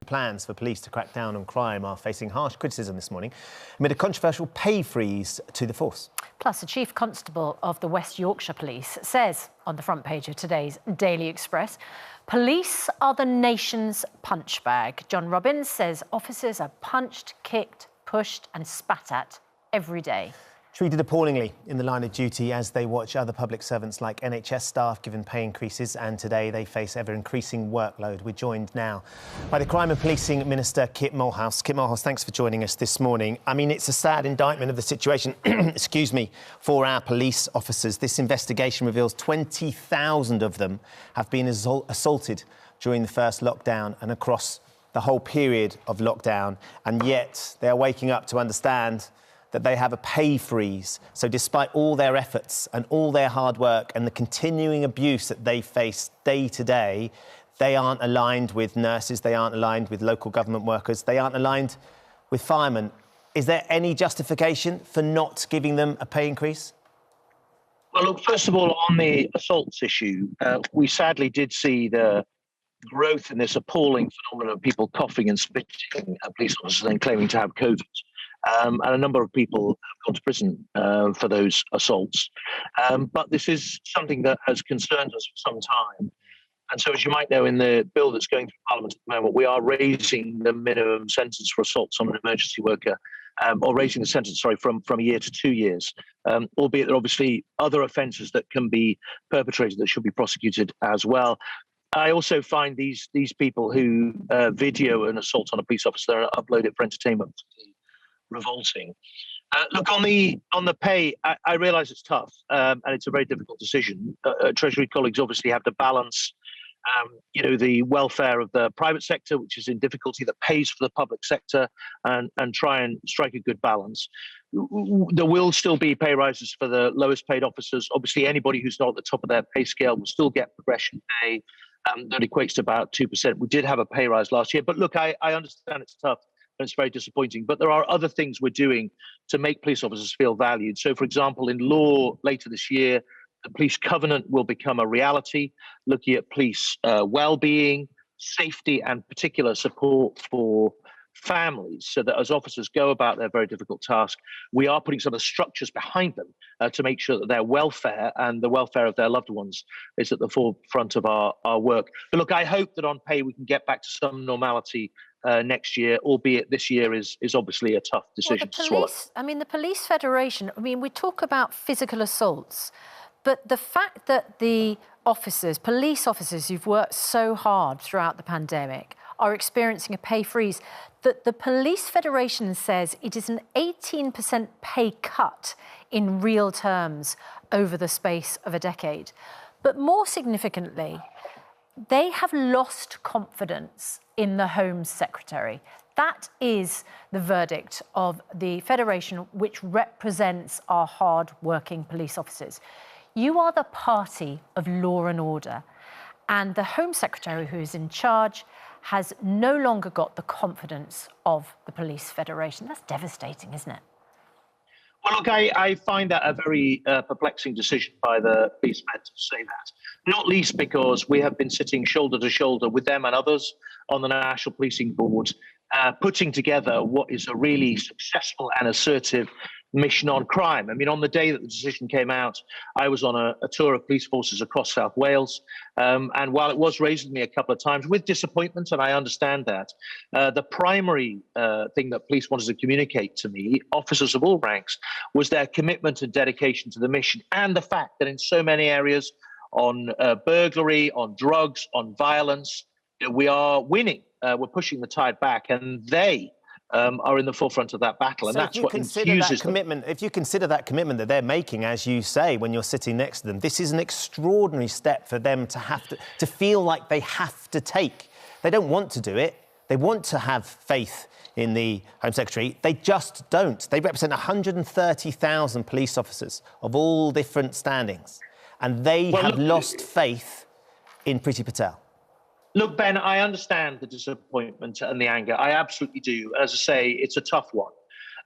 plans for police to crack down on crime are facing harsh criticism this morning amid a controversial pay freeze to the force. Plus, the Chief Constable of the West Yorkshire Police says on the front page of today's Daily Express, police are the nation's punch bag. John Robbins says officers are punched, kicked, pushed and spat at every day. Treated appallingly in the line of duty as they watch other public servants like NHS staff given pay increases, and today they face ever-increasing workload. We're joined now by the Crime and Policing Minister Kit Malthouse. Kit Malthouse, thanks for joining us this morning. I mean, it's a sad indictment of the situation, excuse me, for our police officers. This investigation reveals 20,000 of them have been assaulted during the first lockdown and across the whole period of lockdown, and yet they're waking up to understand that they have a pay freeze. So despite all their efforts and all their hard work and the continuing abuse that they face day to day, they aren't aligned with nurses, they aren't aligned with local government workers, they aren't aligned with firemen. Is there any justification for not giving them a pay increase? Well, look, first of all, on the assaults issue, we sadly did see the growth in this appalling phenomenon of people coughing and spitting at police officers and claiming to have COVID. And a number of people have gone to prison for those assaults. But this is something that has concerned us for some time. And so, as you might know, in the bill that's going through Parliament at the moment, we are raising the minimum sentence for assaults on an emergency worker, or raising the sentence, from a year to 2 years, albeit there are obviously other offences that can be perpetrated that should be prosecuted as well. I also find these people who video an assault on a police officer and upload it for entertainment revolting. Look, on the pay, I realise it's tough and it's a very difficult decision. Treasury colleagues obviously have to balance, the welfare of the private sector, which is in difficulty, that pays for the public sector, and try and strike a good balance. There will still be pay rises for the lowest paid officers. Obviously, anybody who's not at the top of their pay scale will still get progression pay. That equates to about 2%. We did have a pay rise last year, but look, I understand it's tough. And it's very disappointing. But there are other things we're doing to make police officers feel valued. So, for example, in law later this year, the police covenant will become a reality, looking at police well-being, safety, and particular support for families, so that as officers go about their very difficult task, we are putting some of the structures behind them to make sure that their welfare and the welfare of their loved ones is at the forefront of our work. But look, I hope that on pay we can get back to some normality next year, albeit this year is obviously a tough decision to swallow. I mean, the Police Federation, we talk about physical assaults, but the fact that the police officers who've worked so hard throughout the pandemic are experiencing a pay freeze, that the Police Federation says it is an 18% pay cut in real terms over the space of a decade. But more significantly, they have lost confidence in the Home Secretary. That is the verdict of the Federation, which represents our hard-working police officers. You are the party of law and order, and the Home Secretary, who is in charge, has no longer got the confidence of the Police Federation. That's devastating, isn't it? Well, look, I find that a very perplexing decision by the policemen to say that, not least because we have been sitting shoulder to shoulder with them and others on the National Policing Board, putting together what is a really successful and assertive mission on crime. I mean, on the day that the decision came out, I was on a tour of police forces across South Wales. And while it was raised with me a couple of times with disappointment, and I understand that, the primary thing that police wanted to communicate to me, officers of all ranks, was their commitment and dedication to the mission, and the fact that in so many areas, on burglary, on drugs, on violence, we are winning. We're pushing the tide back, and they are in the forefront of that battle, and so that's what infuses commitment. If you consider that commitment that they're making, as you say, when you're sitting next to them, this is an extraordinary step for them to have to feel like they have to take. They don't want to do it. They want to have faith in the Home Secretary. They just don't. They represent 130,000 police officers of all different standings, and they have lost faith in Priti Patel. Look, Ben, I understand the disappointment and the anger. I absolutely do. As I say, it's a tough one.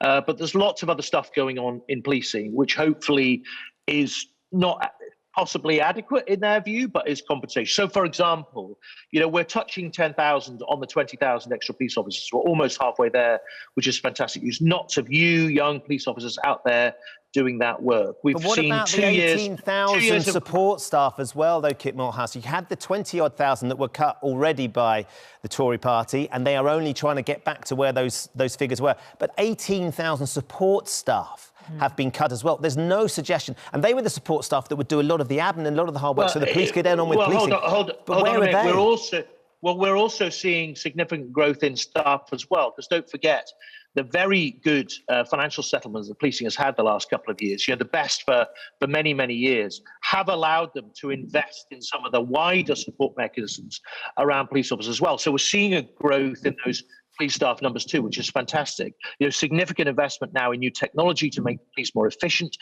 But there's lots of other stuff going on in policing, which hopefully is not possibly adequate in their view, but is compensation. So, for example, we're touching 10,000 on the 20,000 extra police officers. We're almost halfway there, which is fantastic news. Not of you, young police officers out there doing that work. But what about the 18,000 support staff as well, though, Kit Malthouse? You had the 20-odd thousand that were cut already by the Tory party, and they are only trying to get back to where those figures were. But 18,000 support staff have been cut as well. There's no suggestion. And they were the support staff that would do a lot of the admin and a lot of the hard work, so the police could get on with policing. Hold on a minute. We're also seeing significant growth in staff as well, because don't forget, the very good financial settlements that policing has had the last couple of years, the best for many, many years, have allowed them to invest in some of the wider support mechanisms around police officers as well. So we're seeing a growth in those police staff numbers too, which is fantastic. Significant investment now in new technology to make police more efficient,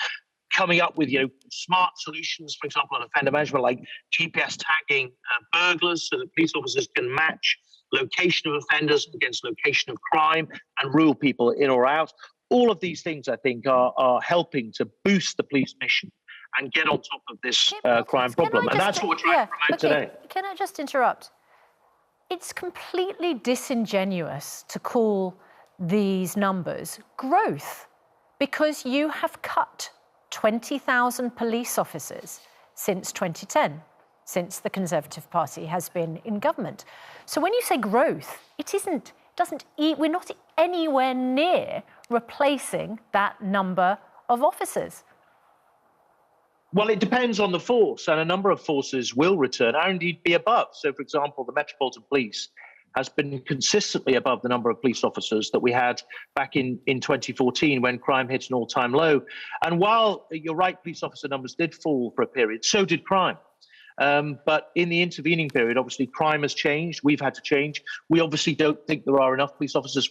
coming up with smart solutions, for example, on offender management, like GPS tagging burglars, so that police officers can match location of offenders against location of crime and rule people in or out. All of these things, I think, are helping to boost the police mission and get on top of this crime problem. And that's what we're trying to promote today. Can I just interrupt? It's completely disingenuous to call these numbers growth, because you have cut 20,000 police officers since 2010, since the Conservative Party has been in government. So when you say growth, we're not anywhere near replacing that number of officers. Well, it depends on the force, and a number of forces will return or indeed be above. So, for example, the Metropolitan Police has been consistently above the number of police officers that we had back in 2014 when crime hit an all-time low. And while you're right, police officer numbers did fall for a period, so did crime. But in the intervening period, obviously, crime has changed. We've had to change. We obviously don't think there are enough police officers,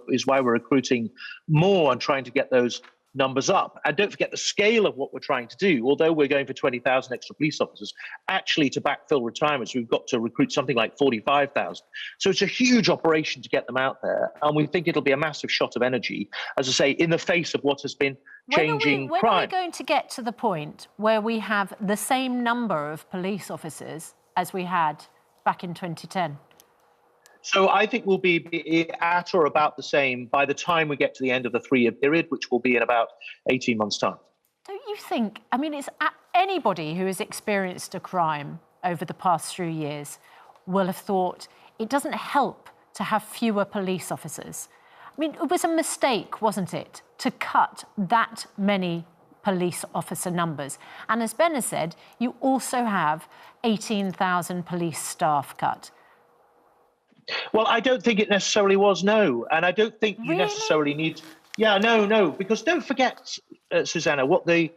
is why we're recruiting more and trying to get those numbers up. And don't forget the scale of what we're trying to do. Although we're going for 20,000 extra police officers, actually to backfill retirements, we've got to recruit something like 45,000. So it's a huge operation to get them out there. And we think it'll be a massive shot of energy, as I say, in the face of what has been changing crime. When are we going to get to the point where we have the same number of police officers as we had back in 2010? So I think we'll be at or about the same by the time we get to the end of the 3-year period, which will be in about 18 months' time. Don't you think, it's anybody who has experienced a crime over the past 3 years will have thought it doesn't help to have fewer police officers. It was a mistake, wasn't it, to cut that many police officer numbers. And as Ben has said, you also have 18,000 police staff cut. Well, I don't think it necessarily was, no. And I don't think you necessarily need... Yeah, no, because don't forget, Susanna, what the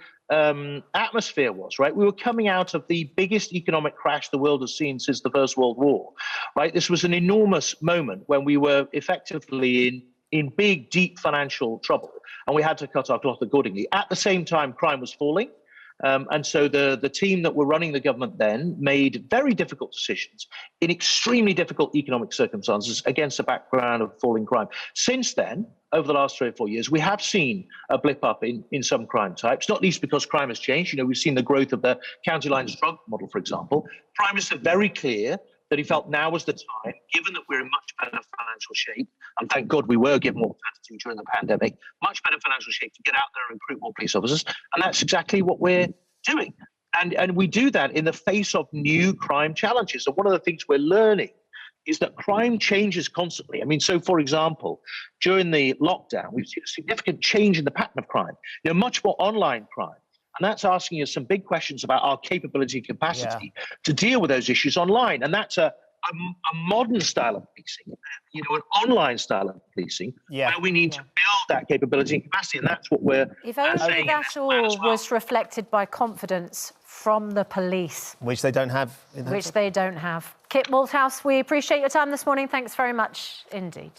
atmosphere was, right? We were coming out of the biggest economic crash the world has seen since the First World War, right? This was an enormous moment when we were effectively in big, deep financial trouble, and we had to cut our cloth accordingly. At the same time, crime was falling. And so the team that were running the government then made very difficult decisions in extremely difficult economic circumstances against a background of falling crime. Since then, over the last 3 or 4 years, we have seen a blip up in some crime types, not least because crime has changed. We've seen the growth of the county lines drug model, for example. Prime Minister very clear that he felt now was the time, given that we're in much better financial shape, and thank God we were given more latitude during the pandemic, much better financial shape to get out there and recruit more police officers. And that's exactly what we're doing. And we do that in the face of new crime challenges. And one of the things we're learning is that crime changes constantly. So for example, during the lockdown, we've seen a significant change in the pattern of crime, much more online crime. And that's asking us some big questions about our capability and capacity to deal with those issues online. And that's a modern style of policing, an online style of policing, where we need to build that capability and capacity. And that's what we're saying. That all was reflected by confidence from the police. Which they don't have. Which they don't have. Kit Malthouse, we appreciate your time this morning. Thanks very much indeed.